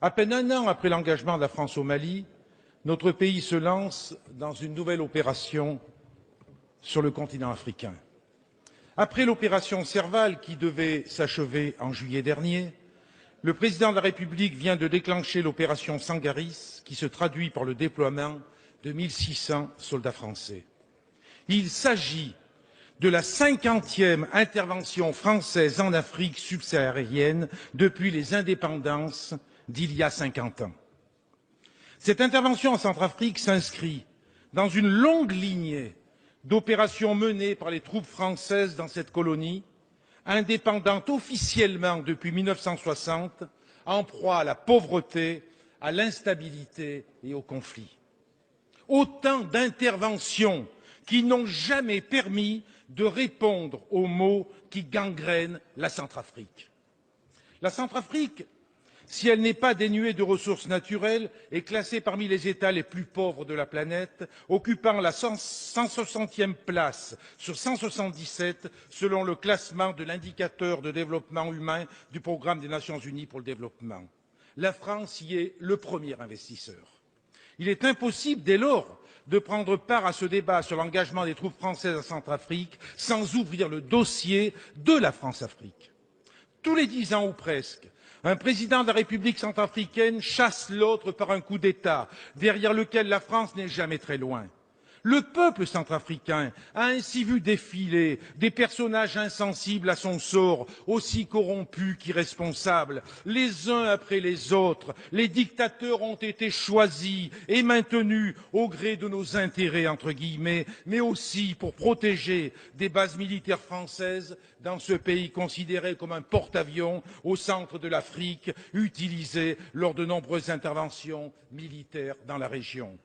À peine un an après l'engagement de la France au Mali, notre pays se lance dans une nouvelle opération sur le continent africain. Après l'opération Serval, qui devait s'achever en juillet dernier, le président de la République vient de déclencher l'opération Sangaris, qui se traduit par le déploiement de 1600 soldats français. Il s'agit de la 50e intervention française en Afrique subsaharienne depuis les indépendances d'il y a 50 ans. Cette intervention en Centrafrique s'inscrit dans une longue lignée d'opérations menées par les troupes françaises dans cette colonie, indépendante officiellement depuis 1960, en proie à la pauvreté, à l'instabilité et au conflit. Autant d'interventions qui n'ont jamais permis de répondre aux maux qui gangrènent la Centrafrique. La Centrafrique, si elle n'est pas dénuée de ressources naturelles, est classée parmi les États les plus pauvres de la planète, occupant la 160e place sur 177 selon le classement de l'indicateur de développement humain du Programme des Nations Unies pour le développement. La France y est le premier investisseur. Il est impossible, dès lors, de prendre part à ce débat sur l'engagement des troupes françaises en Centrafrique sans ouvrir le dossier de la France-Afrique. Tous les 10 ans ou presque, un président de la République centrafricaine chasse l'autre par un coup d'État, derrière lequel la France n'est jamais très loin. Le peuple centrafricain a ainsi vu défiler des personnages insensibles à son sort, aussi corrompus qu'irresponsables. Les uns après les autres, les dictateurs ont été choisis et maintenus au gré de nos intérêts, entre guillemets, mais aussi pour protéger des bases militaires françaises dans ce pays considéré comme un porte-avions au centre de l'Afrique, utilisé lors de nombreuses interventions militaires dans la région.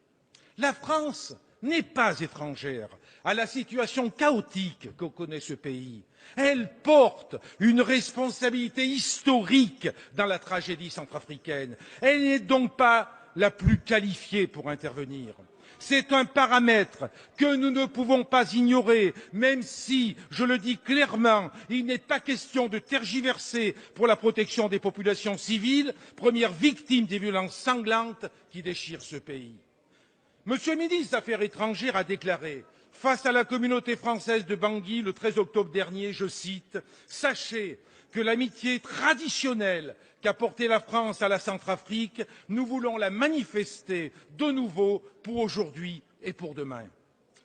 La France n'est pas étrangère à la situation chaotique que connaît ce pays. Elle porte une responsabilité historique dans la tragédie centrafricaine. Elle n'est donc pas la plus qualifiée pour intervenir. C'est un paramètre que nous ne pouvons pas ignorer, même si, je le dis clairement, il n'est pas question de tergiverser pour la protection des populations civiles, premières victimes des violences sanglantes qui déchirent ce pays. Monsieur le ministre des Affaires étrangères a déclaré face à la communauté française de Bangui le 13 octobre dernier, je cite, « Sachez que l'amitié traditionnelle qu'a portée la France à la Centrafrique, nous voulons la manifester de nouveau pour aujourd'hui et pour demain. »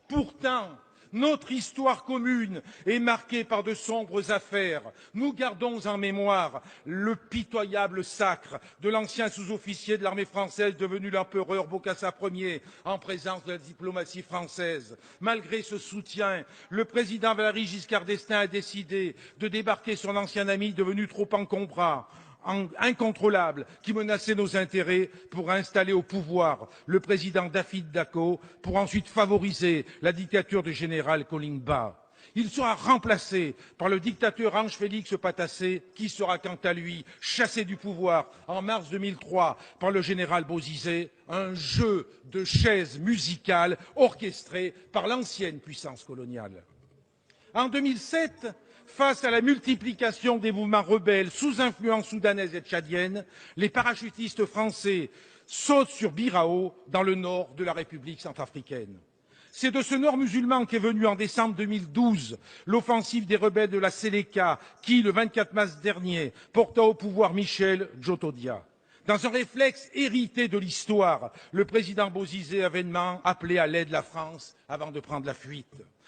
Pourtant, notre histoire commune est marquée par de sombres affaires. Nous gardons en mémoire le pitoyable sacre de l'ancien sous-officier de l'armée française devenu l'empereur Bokassa Ier en présence de la diplomatie française. Malgré ce soutien, le président Valéry Giscard d'Estaing a décidé de débarquer son ancien ami devenu trop encombrant, incontrôlable, qui menaçait nos intérêts pour installer au pouvoir le président David Dacko pour ensuite favoriser la dictature du général Kolimba. Il sera remplacé par le dictateur Ange Félix Patassé, qui sera quant à lui chassé du pouvoir en mars 2003 par le général Bozizé, un jeu de chaises musicales orchestré par l'ancienne puissance coloniale. En 2007, face à la multiplication des mouvements rebelles sous influence soudanaise et tchadienne, les parachutistes français sautent sur Birao, dans le nord de la République centrafricaine. C'est de ce nord musulman qu'est venue en décembre 2012 l'offensive des rebelles de la Séléka qui, le 24 mars dernier, porta au pouvoir Michel Djotodia. Dans un réflexe hérité de l'histoire, le président Bozizé avait appelé à l'aide la France avant de prendre la fuite.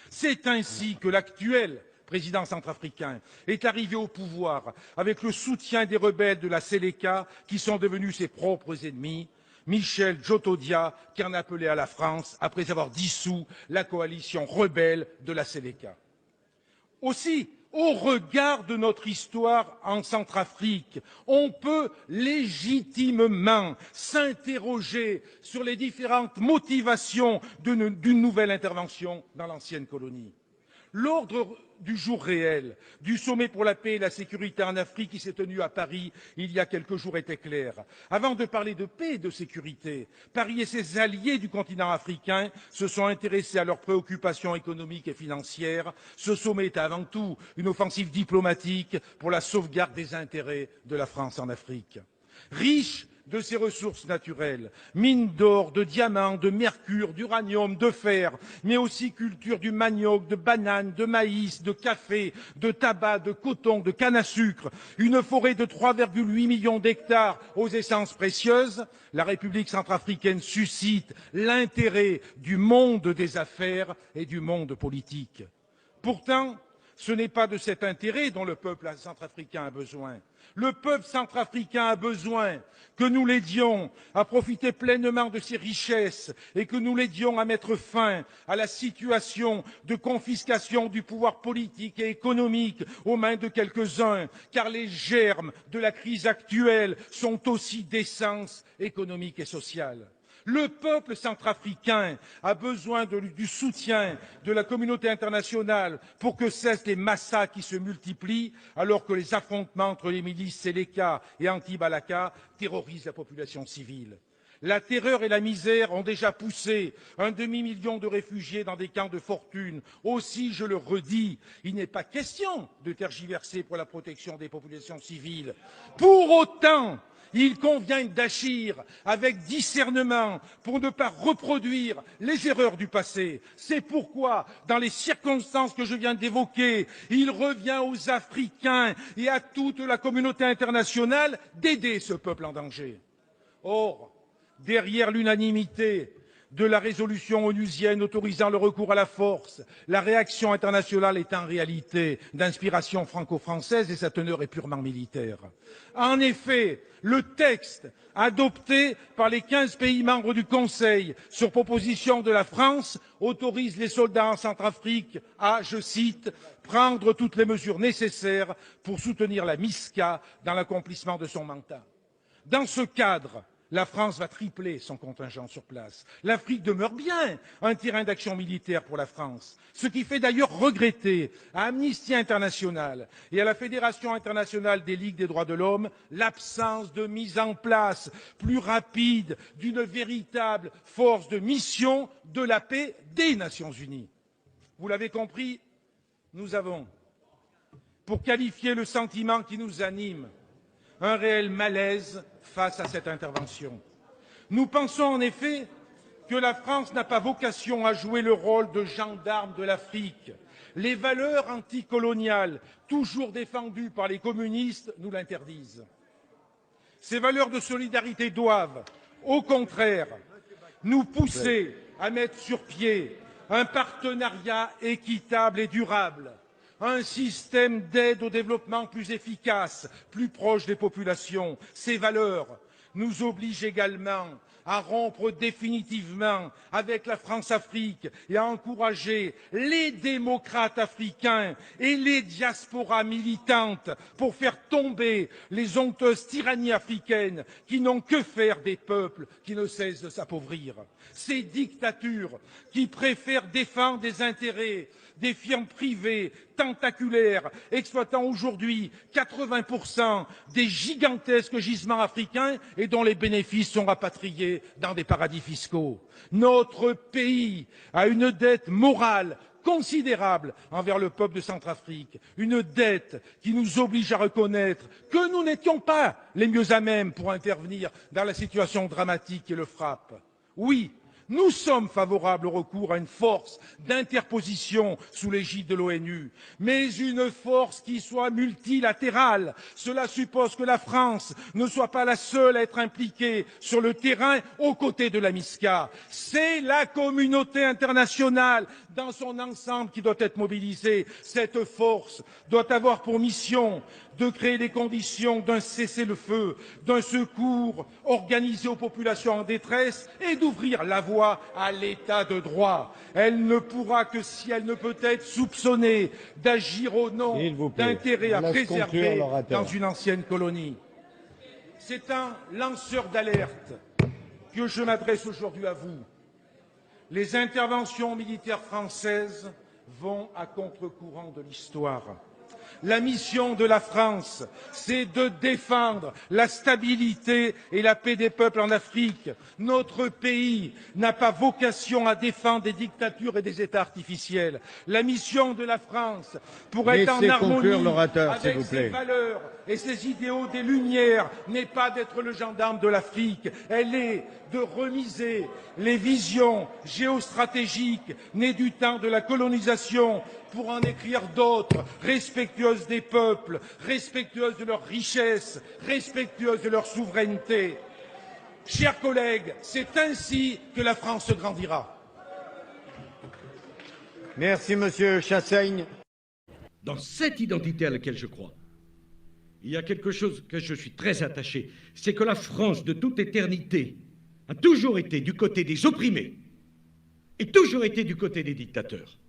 C'est ainsi que l'actuel président centrafricain, est arrivé au pouvoir avec le soutien des rebelles de la Séléka qui sont devenus ses propres ennemis, Michel Djotodia qui en appelait à la France après avoir dissous la coalition rebelle de la Séléka. Aussi, au regard de notre histoire en Centrafrique, on peut légitimement s'interroger sur les différentes motivations d'une nouvelle intervention dans l'ancienne colonie. L'ordre du jour réel du sommet pour la paix et la sécurité en Afrique qui s'est tenu à Paris il y a quelques jours était clair. Avant de parler de paix et de sécurité, Paris et ses alliés du continent africain se sont intéressés à leurs préoccupations économiques et financières. Ce sommet est avant tout une offensive diplomatique pour la sauvegarde des intérêts de la France en Afrique. riche de ses ressources naturelles, mines d'or, de diamants, de mercure, d'uranium, de fer, mais aussi culture du manioc, de bananes, de maïs, de café, de tabac, de coton, de canne à sucre, une forêt de 3,8 millions d'hectares aux essences précieuses, la République centrafricaine suscite l'intérêt du monde des affaires et du monde politique. Pourtant, ce n'est pas de cet intérêt dont le peuple centrafricain a besoin. Le peuple centrafricain a besoin que nous l'aidions à profiter pleinement de ses richesses et que nous l'aidions à mettre fin à la situation de confiscation du pouvoir politique et économique aux mains de quelques-uns, car les germes de la crise actuelle sont aussi d'essence économique et sociale. Le peuple centrafricain a besoin du soutien de la communauté internationale pour que cessent les massacres qui se multiplient alors que les affrontements entre les milices Séléka et anti-Balaka terrorisent la population civile. La terreur et la misère ont déjà poussé un demi-million de réfugiés dans des camps de fortune. Aussi, je le redis, il n'est pas question de tergiverser pour la protection des populations civiles. Pour autant, il convient d'agir avec discernement pour ne pas reproduire les erreurs du passé. C'est pourquoi, dans les circonstances que je viens d'évoquer, il revient aux Africains et à toute la communauté internationale d'aider ce peuple en danger. Or, derrière l'unanimité de la résolution onusienne autorisant le recours à la force, la réaction internationale est en réalité d'inspiration franco-française et sa teneur est purement militaire. En effet, le texte adopté par les 15 pays membres du Conseil sur proposition de la France autorise les soldats en Centrafrique à, je cite, prendre toutes les mesures nécessaires pour soutenir la MISCA dans l'accomplissement de son mandat. Dans ce cadre, la France va tripler son contingent sur place. L'Afrique demeure bien un terrain d'action militaire pour la France, ce qui fait d'ailleurs regretter à Amnesty International et à la Fédération internationale des ligues des droits de l'homme l'absence de mise en place plus rapide d'une véritable force de mission de la paix des Nations unies. Vous l'avez compris, nous avons, pour qualifier le sentiment qui nous anime, un réel malaise face à cette intervention. Nous pensons en effet que la France n'a pas vocation à jouer le rôle de gendarme de l'Afrique. Les valeurs anticoloniales, toujours défendues par les communistes, nous l'interdisent. Ces valeurs de solidarité doivent, au contraire, nous pousser à mettre sur pied un partenariat équitable et durable, un système d'aide au développement plus efficace, plus proche des populations. Ces valeurs nous obligent également à rompre définitivement avec la France-Afrique et à encourager les démocrates africains et les diasporas militantes pour faire tomber les honteuses tyrannies africaines qui n'ont que faire des peuples qui ne cessent de s'appauvrir. Ces dictatures qui préfèrent défendre des intérêts des firmes privées tentaculaires exploitant aujourd'hui 80% des gigantesques gisements africains et dont les bénéfices sont rapatriés dans des paradis fiscaux. Notre pays a une dette morale considérable envers le peuple de Centrafrique, une dette qui nous oblige à reconnaître que nous n'étions pas les mieux à même pour intervenir dans la situation dramatique qui le frappe. Oui, nous sommes favorables au recours à une force d'interposition sous l'égide de l'ONU, mais une force qui soit multilatérale. Cela suppose que la France ne soit pas la seule à être impliquée sur le terrain aux côtés de la MISCA. C'est la communauté internationale dans son ensemble qui doit être mobilisée. Cette force doit avoir pour mission de créer les conditions d'un cessez-le-feu, d'un secours organisé aux populations en détresse et d'ouvrir la voie à l'état de droit. Elle ne pourra que si elle ne peut être soupçonnée d'agir au nom d'intérêts à préserver dans une ancienne colonie. C'est un lanceur d'alerte que je m'adresse aujourd'hui à vous. Les interventions militaires françaises vont à contre-courant de l'histoire. La mission de la France, c'est de défendre la stabilité et la paix des peuples en Afrique. Notre pays n'a pas vocation à défendre des dictatures et des États artificiels. La mission de la France, pour être en harmonie avec ses valeurs et ses idéaux des Lumières, n'est pas d'être le gendarme de l'Afrique. Elle est de remiser les visions géostratégiques nées du temps de la colonisation pour en écrire d'autres, respectueuses des peuples, respectueuses de leurs richesses, respectueuses de leur souveraineté. Chers collègues, c'est ainsi que la France grandira. Merci, Monsieur Chassaigne. Dans cette identité à laquelle je crois, il y a quelque chose que je suis très attaché, c'est que la France, de toute éternité, a toujours été du côté des opprimés et toujours été du côté des dictateurs.